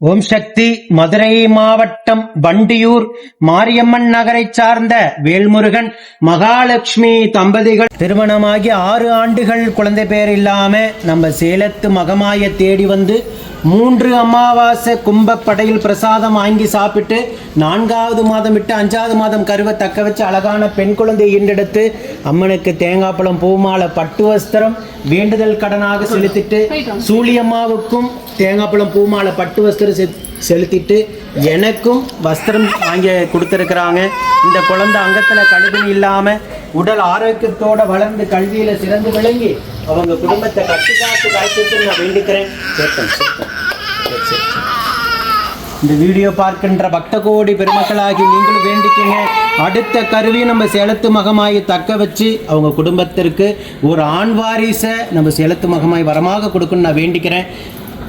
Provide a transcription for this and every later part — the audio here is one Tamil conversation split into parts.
ஓம் சக்தி. மதுரை மாவட்டம் வண்டியூர் மாரியம்மன் நகரை சார்ந்த வேல்முருகன் மகாலட்சுமி தம்பதிகள் திருமணமாகி 6 ஆண்டுகள் குழந்தை பேர் இல்லாம நம்ம சேலத்து மகமாய தேடி வந்து 3 அமாவாசை கும்பப்படையில் பிரசாதம் வாங்கி சாப்பிட்டு 4வது மாதம் விட்டு 5வது மாதம் கருவை தக்க வச்சு அழகான பெண் குழந்தை ஈண்டெடுத்து அம்மனுக்கு தேங்காய் பழம் பூமாலை பட்டு வஸ்திரம் வேண்டுதல் கடனாக செலுத்திட்டு சூழியம்மாவுக்கும் தேங்காய் பழம் பூமாலை பட்டு வஸ்திரம் செலுத்திட்டு எனக்கும் வஸ்திரம் வாங்கி கொடுத்துருக்குறாங்க. இந்த குழந்தை அங்கத்தில் கழுவினி இல்லாமல் உடல் ஆரோக்கியத்தோடு வளர்ந்து கல்வியில் சிறந்து விளங்கி அவங்க குடும்பத்தை கட்டுக்காத்து காய்ச்சிட்டு நான் வேண்டிக்கிறேன். இந்த வீடியோ பார்க்கின்ற பக்த கோடி பெருமக்களாகி நீங்களும் வேண்டிக்கங்க. அடுத்த கருவி நம்ம சேலத்து மகமாயை தக்க வச்சு அவங்க குடும்பத்திற்கு ஒரு ஆண் வாரிசை நம்ம சேலத்து மகமாய் வரமாக கொடுக்கணும்னு நான் வேண்டிக்கிறேன்.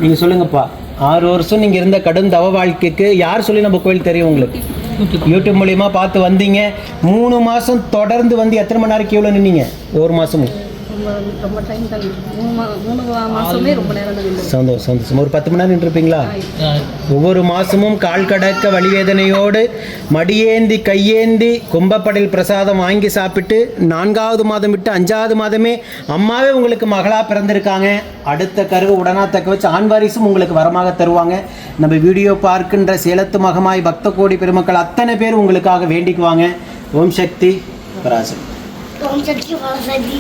நீங்கள் சொல்லுங்கப்பா, 6 வருஷம் நீங்கள் இருந்த கடும் தவ வாழ்க்கைக்கு யார் சொல்லி நம்ம கோயில் தெரியும் உங்களுக்கு? யூடியூப் மூலியமா பார்த்து வந்தீங்க. 3 மாதம் தொடர்ந்து வந்து எத்தனை மணி நேரம் கியூவில் நின்னீங்க? ஒரு மாதமும் சந்தோஷம். ஒரு 10 மணி நேரம் நின்றுருப்பீங்களா? ஒவ்வொரு மாதமும் கால் கடக்க வலிவேதனையோடு மடியேந்தி கையேந்தி கும்பப்படையில் பிரசாதம் வாங்கி சாப்பிட்டு 4வது மாதம் விட்டு 5வது மாதமே அம்மாவே உங்களுக்கு மகளாக பிறந்திருக்காங்க. அடுத்த கருவை உடனா தக்க வச்சு ஆண் வாரிசும் உங்களுக்கு வரமாக தருவாங்க. நம்ம வீடியோ பார்க்கின்ற சேலத்து மகமாய் பக்த கோடி பெருமக்கள் அத்தனை பேர் உங்களுக்காக வேண்டிக்குவாங்க. ஓம் சக்தி பராசக்தி. ஓம் சக்தி பராசக்தி.